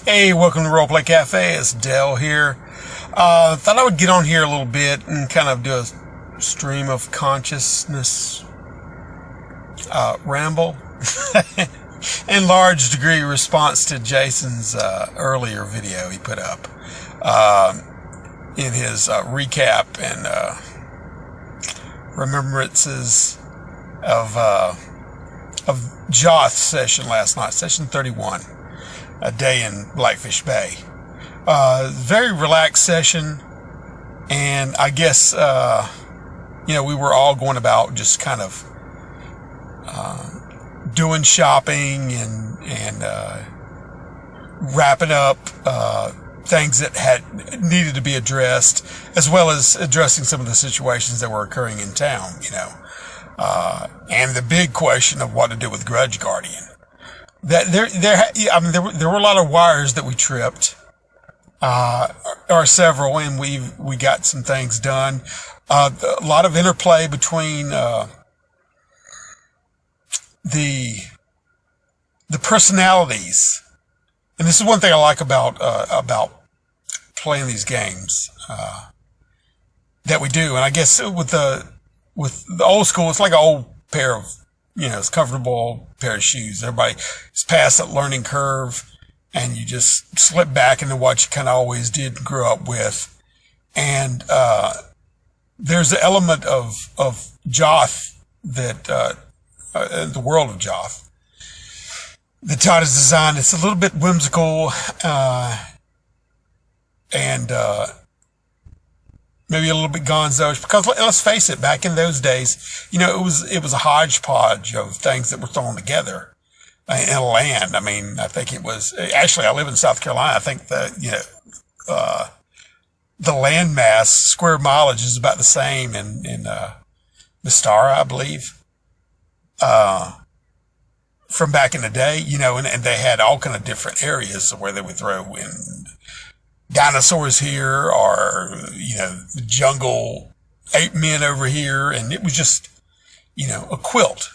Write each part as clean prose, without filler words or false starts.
Hey, welcome to Roleplay Cafe. It's Dell here. Thought I would get on here a little bit and kind of do a stream of consciousness ramble. In large degree response to Jason's earlier video he put up in his recap and remembrances of Joth session last night, session 31. A day in Blackfish Bay. Very relaxed session, and I guess we were all going about just kind of doing shopping and wrapping up things that had needed to be addressed, as well as addressing some of the situations that were occurring in town. And the big question of what to do with Grudge Guardian. That there were a lot of wires that we tripped, or several, and we got some things done. A lot of interplay between the personalities, and this is one thing I like about playing these games that we do. And I guess with the old school, it's like an old pair of it's comfortable pair of shoes. Everybody is past that learning curve, and you just slip back into what you kind of always did grow up with. And there's the element of Joth that the world of Joth that Todd has designed. It's a little bit whimsical and maybe a little bit gonzo-ish, because let's face it, back in those days, it was a hodgepodge of things that were thrown together in a land. I mean, I think it was, actually, I live in South Carolina. I think the land mass, square mileage, is about the same in Mistara, I believe, from back in the day, and they had all kind of different areas where they would throw in dinosaurs here, or the jungle ape men over here, and it was just a quilt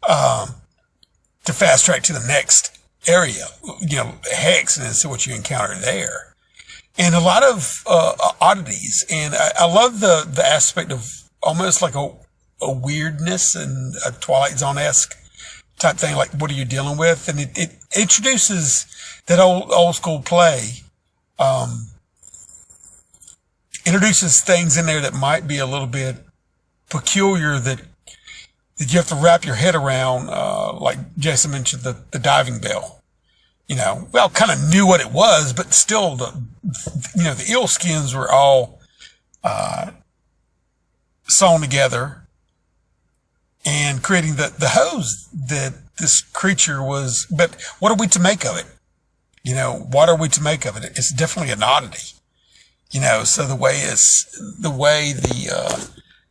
to fast track to the next area, hex, and see what you encounter there, and a lot of oddities. And I love the aspect of almost like a weirdness and a Twilight Zone-esque type thing, like what are you dealing with, and it introduces that old school play. Introduces things in there that might be a little bit peculiar that you have to wrap your head around, like Jason mentioned, the diving bell. Kind of knew what it was, but still the eel skins were all sewn together and creating the hose that this creature was. But what are we to make of it? What are we to make of it? It's definitely an oddity. So the way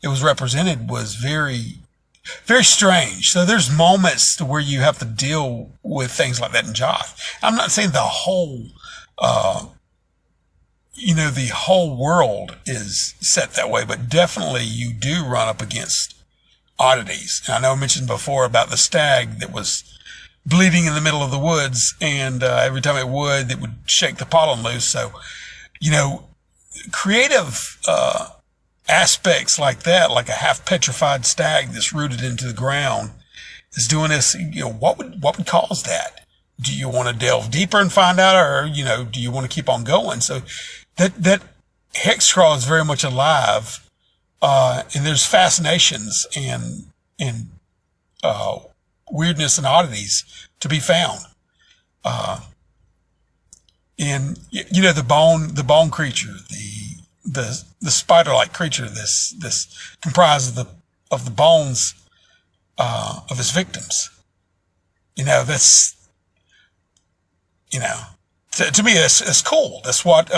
it was represented was very, very strange. So there's moments to where you have to deal with things like that in Joth. I'm not saying the whole world is set that way, but definitely you do run up against oddities. And I know I mentioned before about the stag that was bleeding in the middle of the woods, and every time it would shake the pollen loose. So, creative aspects like that, like a half petrified stag that's rooted into the ground, is doing this. What would cause that? Do you want to delve deeper and find out, or do you want to keep on going? So that hex crawl is very much alive, and there's fascinations and weirdness and oddities to be found. And the bone creature, the spider-like creature, this comprised of the bones of his victims. That's to me that's cool. That's what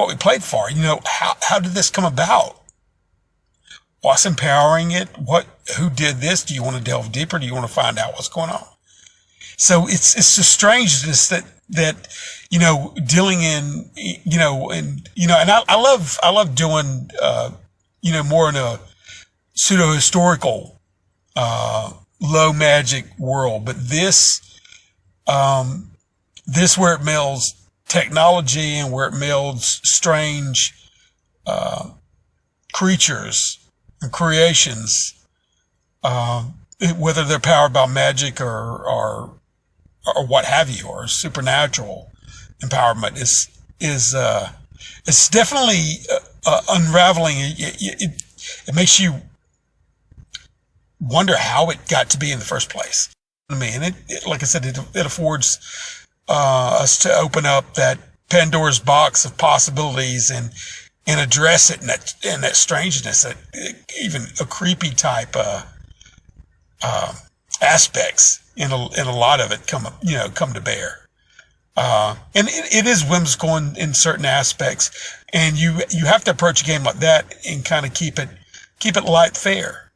we played for. How did this come about? What's empowering it? Who did this? Do you want to delve deeper? Do you want to find out what's going on? So it's the strangeness that dealing in, and I love doing, more in a pseudo historical, low magic world. But this, This where it melds technology and where it melds strange creatures and creations, whether they're powered by magic or what have you, or supernatural empowerment, is it's definitely unraveling. It makes you wonder how it got to be in the first place. I mean, it like I said, it affords us to open up that Pandora's box of possibilities and address it in that strangeness, that even a creepy type aspects in a lot of it come to bear. And it is whimsical in certain aspects, and you have to approach a game like that and kind of keep it light fare.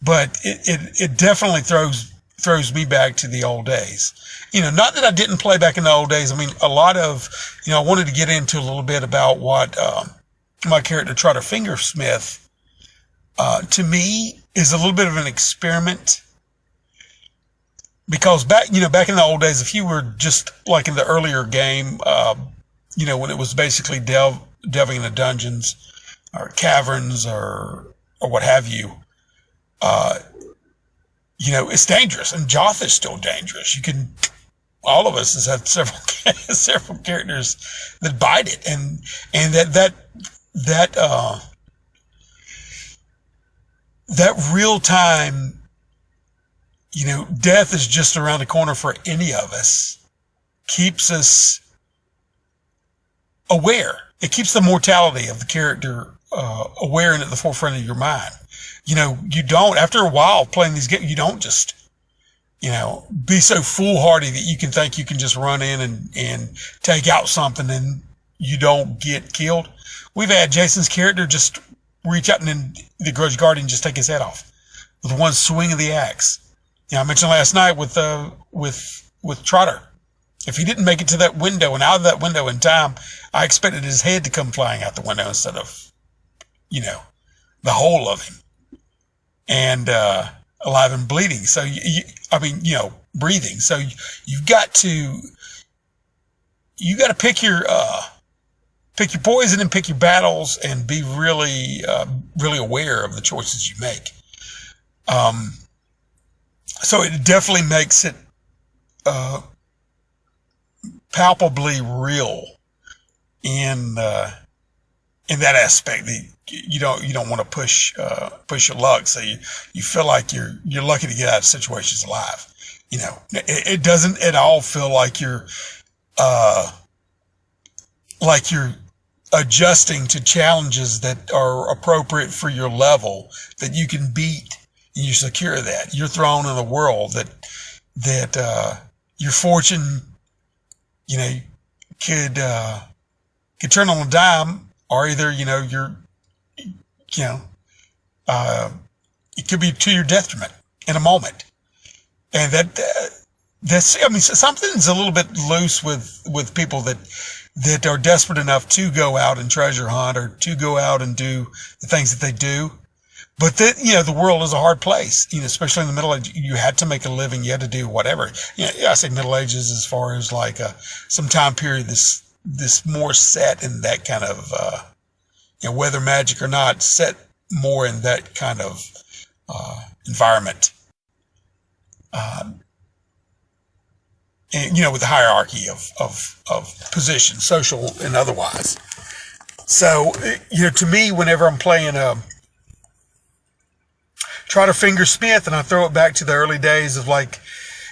But it definitely throws me back to the old days. Not that I didn't play back in the old days. I mean, a lot of, I wanted to get into a little bit about what my character Trotter Fingersmith, to me, is a little bit of an experiment. Because back in the old days, if you were just like in the earlier game, when it was basically delving into dungeons or caverns or what have you, it's dangerous, and Joth is still dangerous. All of us has had several characters that bite it, and that real time, death is just around the corner for any of us, keeps us aware. It keeps the mortality of the character aware and at the forefront of your mind. You don't, after a while playing these games, you don't just, be so foolhardy that you can think you can just run in and take out something and you don't get killed. We've had Jason's character just reach out and then the Grudge Guardian just take his head off with one swing of the axe. I mentioned last night with Trotter. If he didn't make it to that window and out of that window in time, I expected his head to come flying out the window instead of, the whole of him. And alive and bleeding. So, breathing. So you've got to pick your poison and pick your battles and be really, really aware of the choices you make. So it definitely makes it palpably real in that aspect. You don't want to push your luck, so you feel like you're lucky to get out of situations alive. It doesn't at all feel like you're adjusting to challenges that are appropriate for your level that you can beat. You secure that. You're thrown in a world that your fortune, could turn on a dime, or either it could be to your detriment in a moment, and something's a little bit loose with people that are desperate enough to go out and treasure hunt or to go out and do the things that they do. But the world is a hard place, especially in the Middle Ages. You had to make a living. You had to do whatever. I say Middle Ages as far as like some time period this more set in that kind of, whether magic or not, set more in that kind of environment. And, with the hierarchy of position, social and otherwise. So, to me, whenever I'm playing Trotter Fingersmith, and I throw it back to the early days of I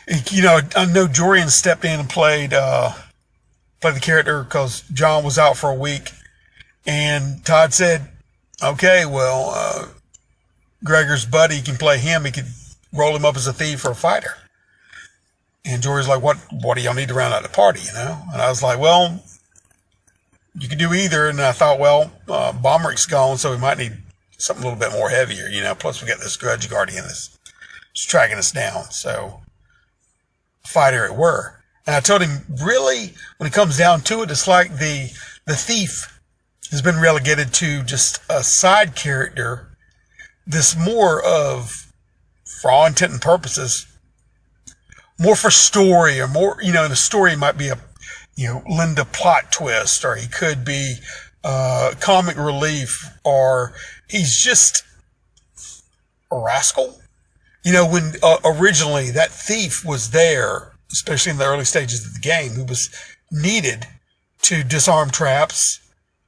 know Jorian stepped in and played the character because John was out for a week, and Todd said, okay, well, Gregor's buddy can play him. He could roll him up as a thief or a fighter. And Jorian's like, what do y'all need to round out the party, And I was like, well, you could do either. And I thought, well, Bomberic's gone, so we might need something a little bit more heavier, plus we got this Grudge Guardian that's tracking us down. So, fighter it were. And I told him, really, when it comes down to it, it's like the thief has been relegated to just a side character. This more of, for all intent and purposes, more for story, or more, in a story might be lend a plot twist, or he could be comic relief, or he's just a rascal. When originally that thief was there, especially in the early stages of the game, who was needed to disarm traps.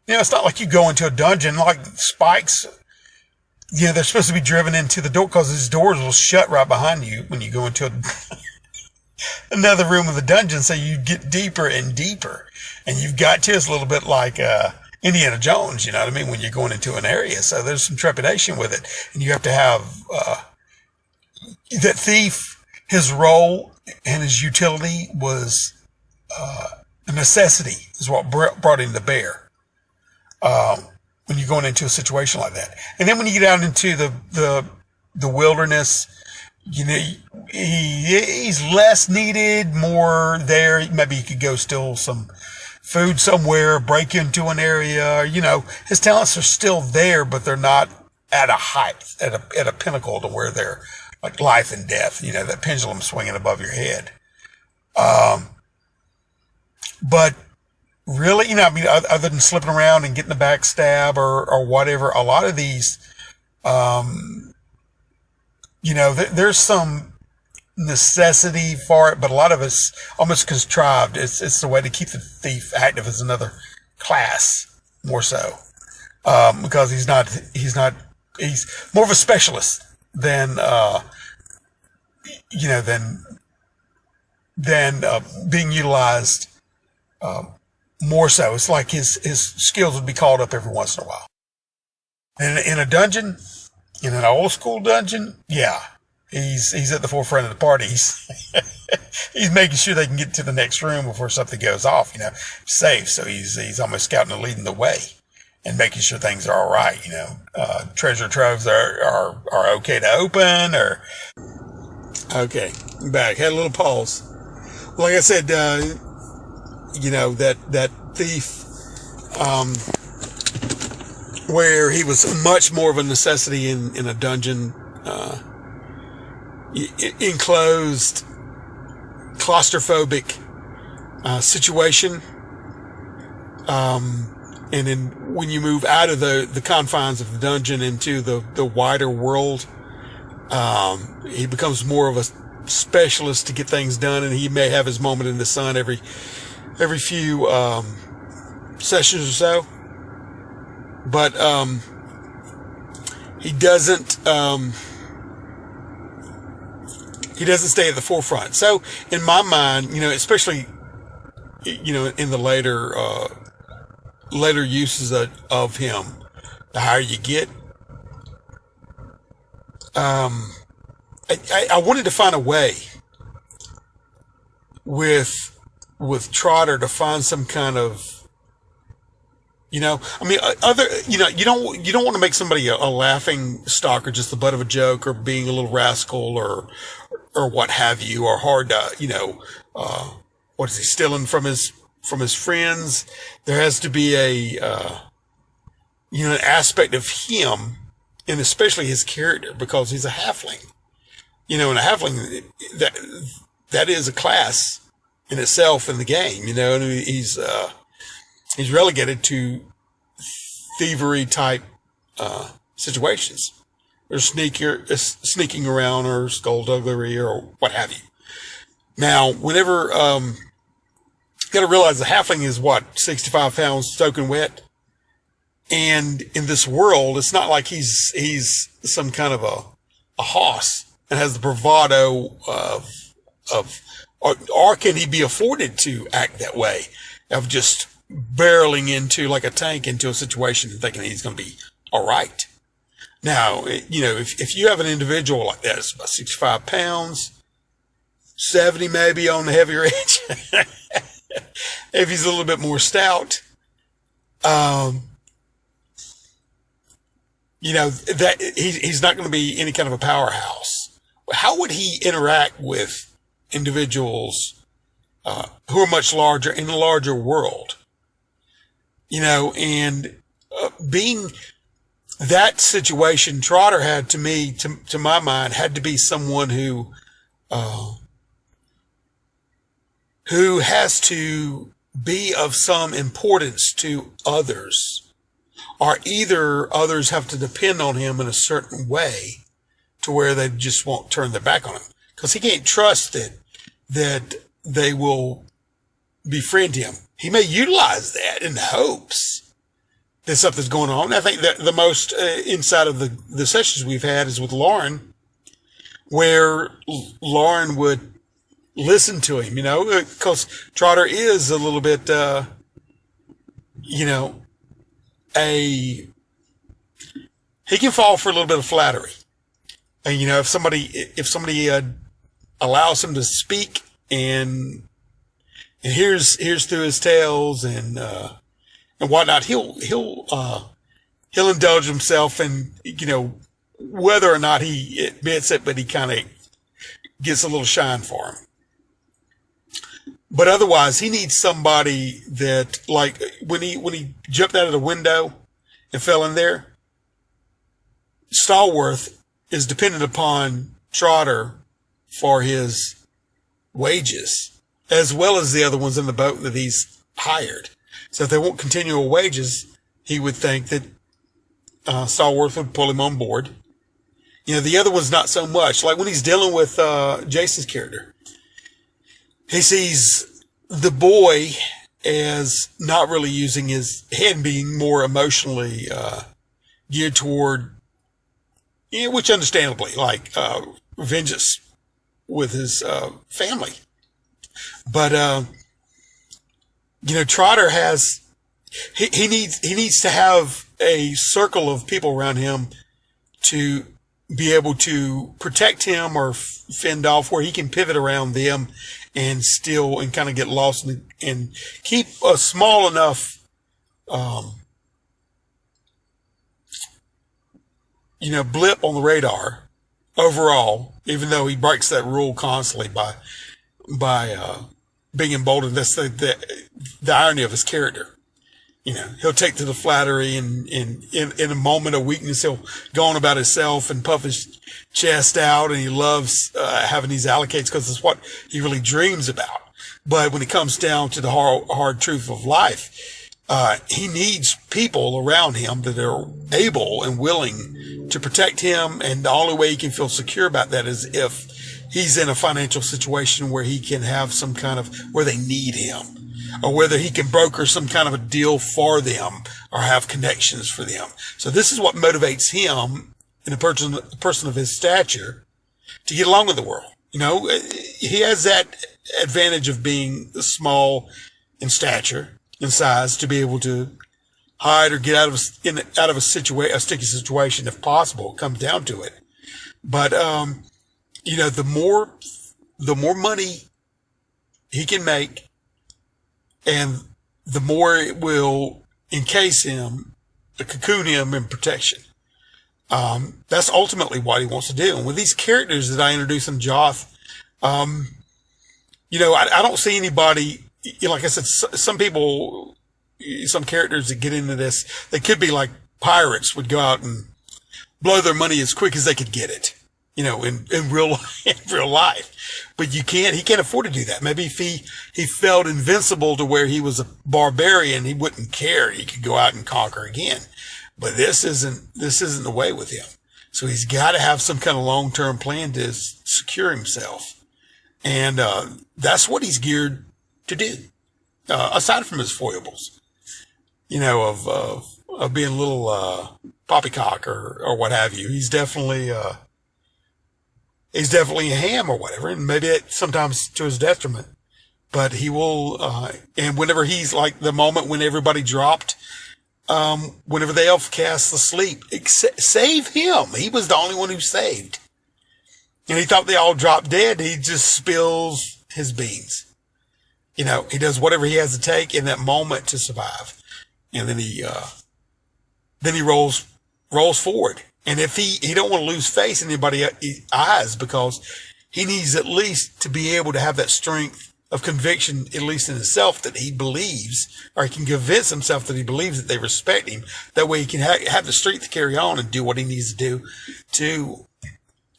It's not like you go into a dungeon like spikes. They're supposed to be driven into the door because these doors will shut right behind you when you go into another room of the dungeon. So you get deeper and deeper, and you've got to. It's a little bit like Indiana Jones, you know what I mean, when you're going into an area. So there's some trepidation with it, and you have to have that thief. His role and his utility was a necessity, is what brought him to bear when you're going into a situation like that. And then when you get out into the wilderness, he's less needed, more there. Maybe he could go steal some food somewhere, break into an area. His talents are still there, but they're not at a height, at a pinnacle to where they're like life and death, that pendulum swinging above your head. But really, other than slipping around and getting a backstab or whatever, a lot of these, there's some necessity for it, but a lot of it's almost contrived. It's the way to keep the thief active as another class, more so, because he's more of a specialist than being utilized more so. It's like his skills would be called up every once in a while. And in a dungeon, in an old school dungeon, yeah, he's at the forefront of the party. He's making sure they can get to the next room before something goes off, safe. So he's almost scouting and leading the way and making sure things are all right. Treasure troves are okay to open, or okay, I'm back. Had a little pause. Like I said, that thief, where he was much more of a necessity in a dungeon, enclosed, claustrophobic situation. And then when you move out of the confines of the dungeon into the wider world, he becomes more of a specialist to get things done, and he may have his moment in the sun every few sessions or so. But he doesn't stay at the forefront. So in my mind, especially in the later uses of him, the higher you get, I wanted to find a way with Trotter to find some kind of, you don't want to make somebody a laughing stock or just the butt of a joke or being a little rascal or what have you, or hard to, what is he stealing from his friends? There has to be an aspect of him, and especially his character, because he's a halfling. And a halfling, that is a class in itself in the game, and he's relegated to thievery type situations, or sneaking around, or skullduggery, or what have you. Now, whenever you got to realize the halfling is 65 pounds soaking wet, and in this world, it's not like he's some kind of a hoss and has the bravado or can he be afforded to act that way, of just barreling into like a tank into a situation and thinking he's going to be all right. Now, if you have an individual like that, it's about 65 pounds, 70 maybe on the heavier edge. If he's a little bit more stout, that he's not going to be any kind of a powerhouse. How would he interact with individuals who are much larger in a larger world? And being that situation, Trotter had, to my mind, had to be someone who has to be of some importance to others, or either others have to depend on him in a certain way to where they just won't turn their back on him, because he can't trust that they will befriend him. He may utilize that in hopes that something's going on. I think that the most inside of the sessions we've had is with Lauren, where Lauren would listen to him, because Trotter is a little bit, he can fall for a little bit of flattery. And, if somebody allows him to speak and here's through his tales and whatnot, he'll indulge himself, and whether or not he admits it, but he kind of gets a little shine for him. But otherwise, he needs somebody that, like when he jumped out of the window and fell in there, Stallworth is dependent upon Trotter for his wages, as well as the other ones in the boat that he's hired. So if they want continual wages, he would think that Stallworth would pull him on board. The other one's not so much. Like when he's dealing with Jason's character, he sees the boy as not really using his head, being more emotionally geared toward, which understandably, like vengeance with his family. But Trotter has he needs to have a circle of people around him to be able to protect him or fend off, where he can pivot around them and kind of get lost and keep a small enough, blip on the radar overall, even though he breaks that rule constantly by being emboldened. That's the irony of his character. He'll take to the flattery, and in a moment of weakness, he'll go on about himself and puff his chest out, and he loves having these allocates because it's what he really dreams about. But when it comes down to the hard truth of life, he needs people around him that are able and willing to protect him, and the only way he can feel secure about that is if he's in a financial situation where he can have some kind of, where they need him, or whether he can broker some kind of a deal for them or have connections for them. So this is what motivates him in a person of his stature to get along with the world. He has that advantage of being small in stature and size to be able to hide or get out of a sticky situation if possible. It comes down to it. But the more money he can make, and the more it will encase him, cocoon him in protection. That's ultimately what he wants to do. And with these characters that I introduce in Joth, I don't see anybody, like I said, some people, some characters that get into this, they could be like pirates, would go out and blow their money as quick as they could get it, in real life. But he can't afford to do that. Maybe if he felt invincible to where he was a barbarian, he wouldn't care. He could go out and conquer again. But this isn't the way with him. So he's got to have some kind of long-term plan to secure himself. And, that's what he's geared to do. Aside from his foibles, of being a little, poppycock or what have you. He's definitely a ham or whatever, and maybe it sometimes to his detriment, but he will, and whenever he's like the moment when everybody dropped, whenever the elf casts asleep, save him. He was the only one who saved. And he thought they all dropped dead. He just spills his beans. He does whatever he has to take in that moment to survive. And then he rolls forward. And if he don't want to lose face in anybody's eyes, because he needs at least to be able to have that strength of conviction, at least in himself, that he believes, or he can convince himself that he believes that they respect him. That way he can have the strength to carry on and do what he needs to do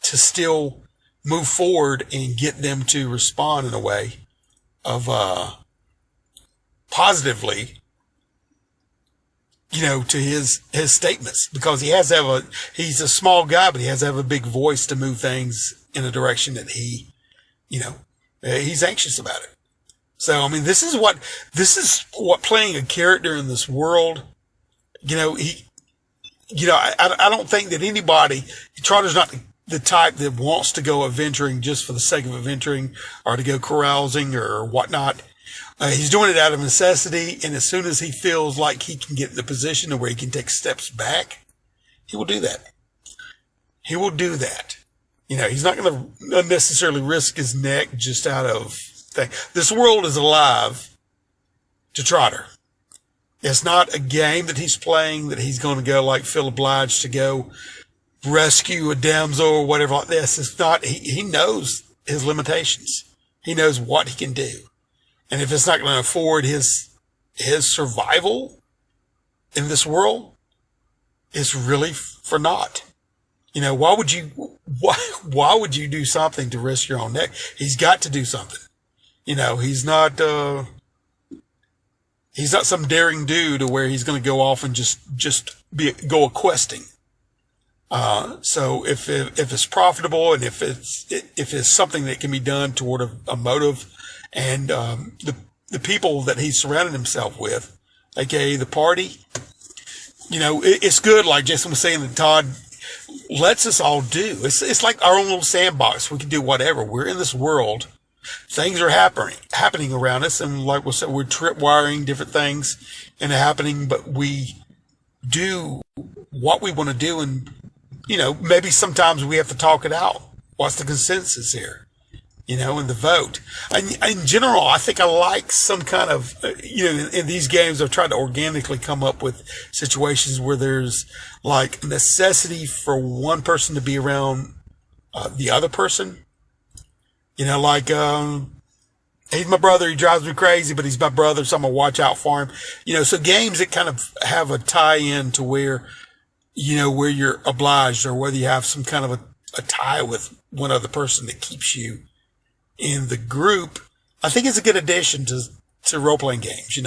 to still move forward and get them to respond in a way of positively, to his statements, because he has to have he's a small guy, but he has to have a big voice to move things in a direction that he's anxious about it. So, I mean, this is what playing a character in this world, I don't think that Trotter's not the type that wants to go adventuring just for the sake of adventuring or to go carousing or whatnot. He's doing it out of necessity, and as soon as he feels like he can get in the position where he can take steps back, he will do that. He will do that. He's not going to unnecessarily risk his neck just out of thing. This world is alive to Trotter. It's not a game that he's playing that he's going to go like feel obliged to go rescue a damsel or whatever like this. It's not. He knows his limitations. He knows what he can do. And if it's not going to afford his survival in this world, it's really for naught. Why would you do something to risk your own neck? He's got to do something. He's not some daring dude to where he's going to go off and just go a questing. So if it's profitable and if it's something that can be done toward a motive, and the people that he's surrounded himself with, aka the party, it's good. Like Jason was saying, that Todd lets us all do. It's like our own little sandbox. We can do whatever. We're in this world. Things are happening around us, and like we said, we're tripwiring different things and happening. But we do what we want to do, and maybe sometimes we have to talk it out. What's the consensus here? In the vote. And in general, I think I like some kind of, in these games, I've tried to organically come up with situations where there's like necessity for one person to be around the other person. Like, he's my brother, he drives me crazy, but he's my brother, so I'm going to watch out for him. So games that kind of have a tie-in to where, where you're obliged, or whether you have some kind of a tie with one other person that keeps you in the group, I think it's a good addition to role-playing games,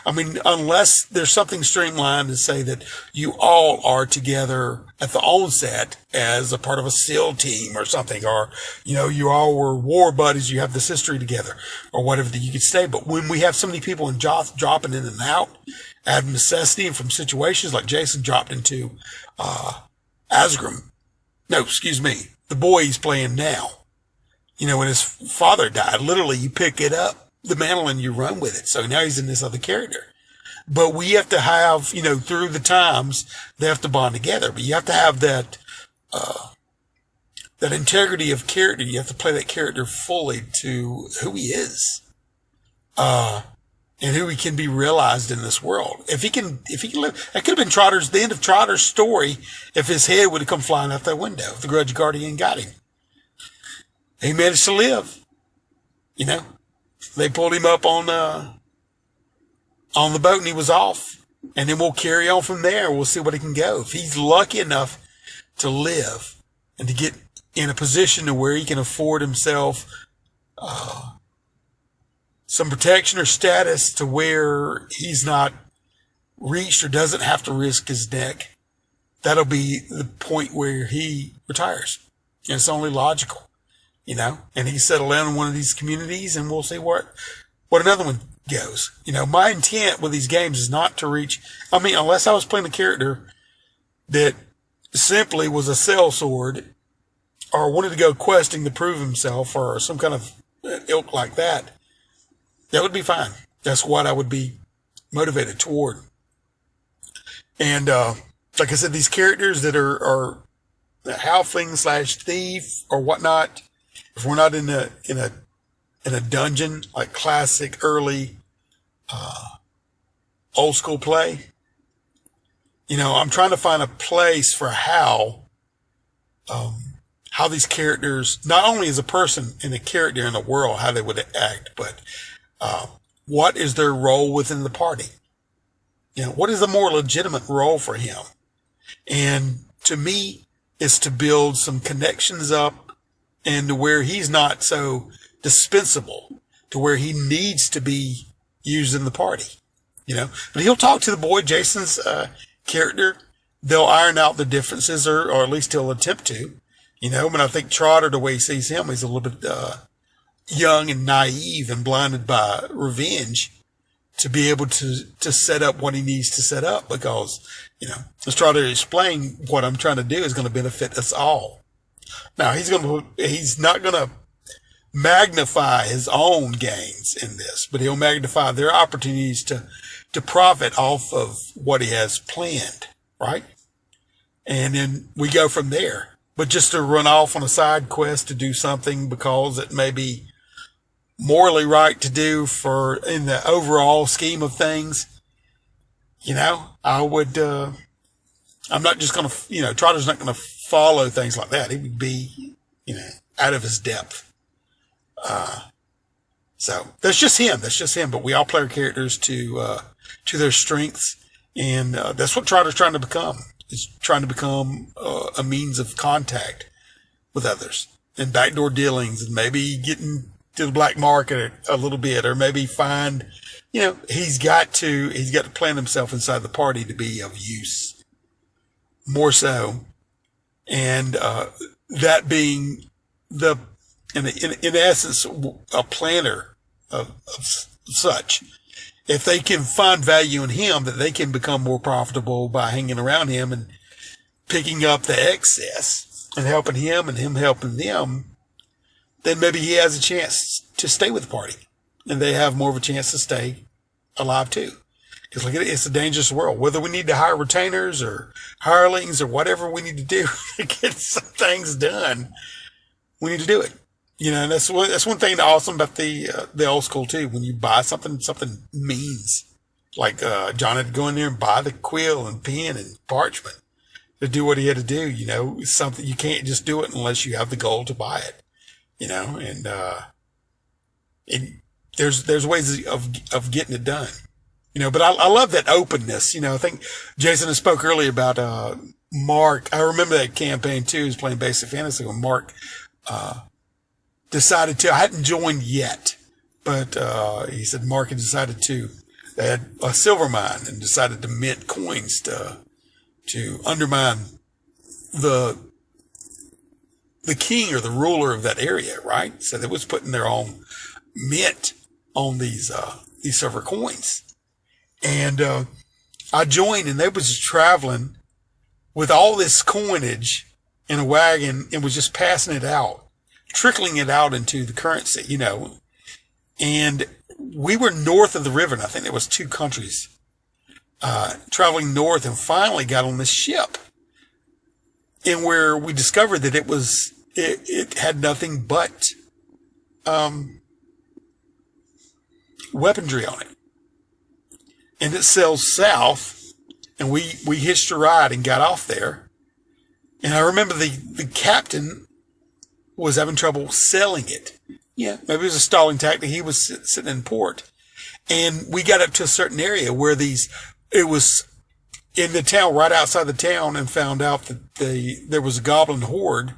I mean, unless there's something streamlined to say that you all are together at the onset as a part of a SEAL team or something, or, you all were war buddies, you have this history together, or whatever that you could say. But when we have so many people in Joth dropping in and out out of necessity and from situations like Jason dropped into, Asgrim, the boy he's playing now, when his father died, literally you pick it up, the mantle, and you run with it. So now he's in this other character. But we have to have, through the times, they have to bond together. But you have to have that integrity of character. You have to play that character fully to who he is, and who he can be realized in this world. If he can live, that could have been the end of Trotter's story if his head would have come flying out that window, if the Grudge Guardian got him. He managed to live. They pulled him up on the boat and he was off. And then we'll carry on from there. We'll see what he can go. If he's lucky enough to live and to get in a position to where he can afford himself some protection or status to where he's not reached or doesn't have to risk his neck, that'll be the point where he retires. And it's only logical. And he settled down in one of these communities, and we'll see what another one goes. My intent with these games is not to reach, unless I was playing a character that simply was a sellsword or wanted to go questing to prove himself or some kind of ilk like that, that would be fine. That's what I would be motivated toward. And, like I said, these characters that are halfling/thief or whatnot, if we're not in a dungeon, like classic early old school play, I'm trying to find a place for how these characters, not only as a person and a character in the world, how they would act, but what is their role within the party? What is a more legitimate role for him? And to me, it's to build some connections up, and to where he's not so dispensable, to where he needs to be used in the party, but he'll talk to the boy, Jason's, character. They'll iron out the differences, or at least he'll attempt to, but I think Trotter, the way he sees him, he's a little bit, young and naive and blinded by revenge to be able to set up what he needs to set up, because, let's try to explain what I'm trying to do is going to benefit us all. Now, he's not going to magnify his own gains in this, but he'll magnify their opportunities to profit off of what he has planned, right? And then we go from there. But just to run off on a side quest to do something because it may be morally right to do in the overall scheme of things, I would, I'm not just going to, Trotter's not going to follow things like that. He would be, out of his depth. So that's just him. But we all play our characters to their strengths. And, that's what Trotter's trying to become. Is trying to become a means of contact with others and backdoor dealings, and maybe getting to the black market a little bit, or maybe find, he's got to plant himself inside the party to be of use more so. And, that being in essence, a planner of such. If they can find value in him, that they can become more profitable by hanging around him and picking up the excess and helping him and him helping them, then maybe he has a chance to stay with the party, and they have more of a chance to stay alive too. Because look at it, it's a dangerous world. Whether we need to hire retainers or hirelings or whatever we need to do to get some things done, we need to do it. And that's one thing awesome about the old school too. When you buy something means, like, John had to go in there and buy the quill and pen and parchment to do what he had to do. It's something you can't just do it unless you have the gold to buy it, and there's ways of getting it done, but I love that openness. I think Jason had spoke earlier about, Mark. I remember that campaign too. He was playing Basic Fantasy when Mark, decided to, I hadn't joined yet, but, he said Mark had decided they had a silver mine and decided to mint coins to undermine the king or the ruler of that area, right? So they was putting their own mint on these silver coins. And, I joined, and they was just traveling with all this coinage in a wagon and was just passing it out, trickling it out into the currency, and we were north of the river, and I think there was 2 countries, traveling north, and finally got on this ship, and where we discovered that it had nothing but, weaponry on it, and it sails south, and we hitched a ride and got off there, and I remember the captain was having trouble selling it. Yeah, maybe it was a stalling tactic. He was sitting in port, and we got up to a certain area where it was in the town, right outside the town, and found out that there was a goblin horde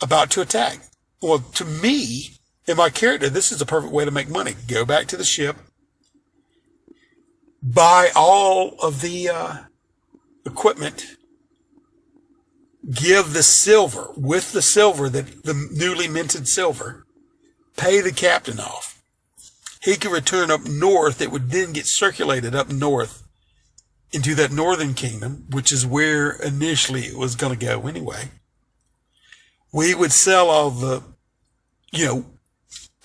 about to attack. Well, to me, in my character, this is the perfect way to make money. Go back to the ship, buy all of the equipment, give the silver, with the silver, the newly minted silver, pay the captain off. He could return up north. It would then get circulated up north into that northern kingdom, which is where initially it was going to go anyway. We would sell all the,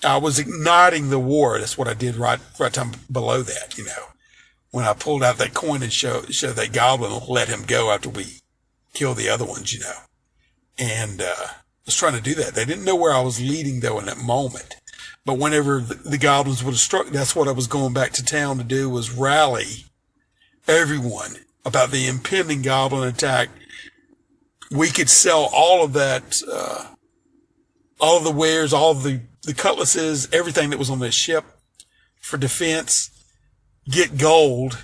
I was igniting the war. That's what I did right time below that, when I pulled out that coin and showed that goblin, let him go after we kill the other ones, and I was trying to do that. They didn't know where I was leading though in that moment, but whenever the goblins would have struck, that's what I was going back to town to do, was rally everyone about the impending goblin attack. We could sell all of that, all of the wares, all of the cutlasses, everything that was on that ship for defense, get gold,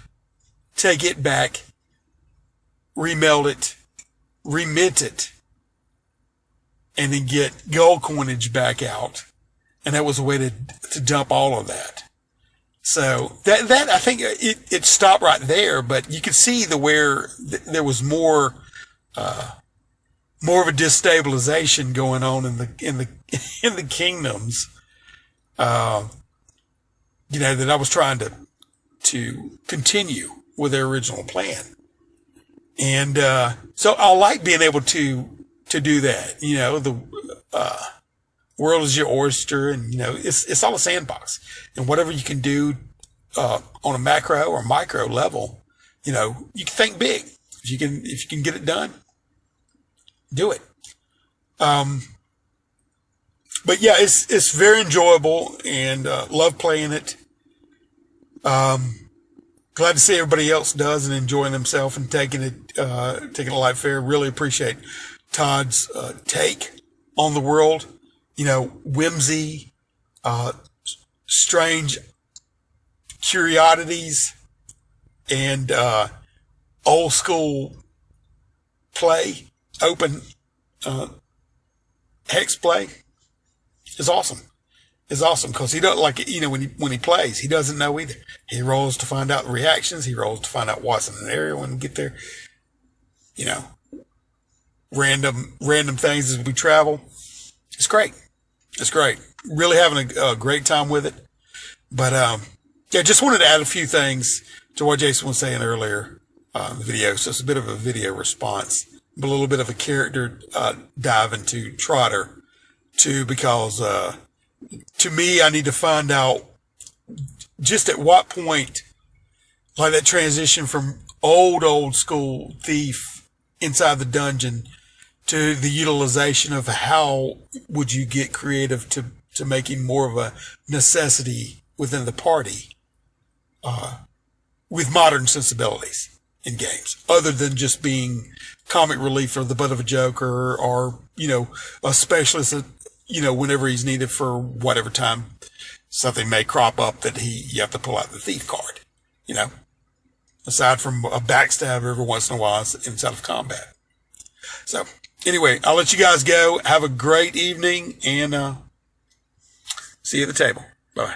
take it back, remelt it, remint it, and then get gold coinage back out. And that was a way to dump all of that. So that I think it stopped right there, but you could see where there was more of a destabilization going on in the kingdoms. That I was trying to continue with their original plan. And so I like being able to do that. The world is your oyster, and it's all a sandbox. And whatever you can do on a macro or micro level, you can think big. If you can get it done, do it. But yeah, it's very enjoyable, and love playing it. Glad to see everybody else does and enjoying themselves and taking it light fair. Really appreciate Todd's take on the world. Whimsy, strange curiosities, and old school play, open hex play is awesome. Is awesome because he doesn't when he plays, he doesn't know either. He rolls to find out reactions. He rolls to find out what's in an area when we get there. Random things as we travel. It's great. It's great. Really having a great time with it. But just wanted to add a few things to what Jason was saying earlier in the video. So it's a bit of a video response, but a little bit of a character dive into Trotter too, because to me, I need to find out just at what point, like that transition from old school thief inside the dungeon to the utilization of how would you get creative to making more of a necessity within the party with modern sensibilities in games, other than just being comic relief or the butt of a joke or a specialist whenever he's needed for whatever time something may crop up that you have to pull out the thief card, aside from a backstab every once in a while inside of combat. So anyway, I'll let you guys go. Have a great evening, and see you at the table. Bye.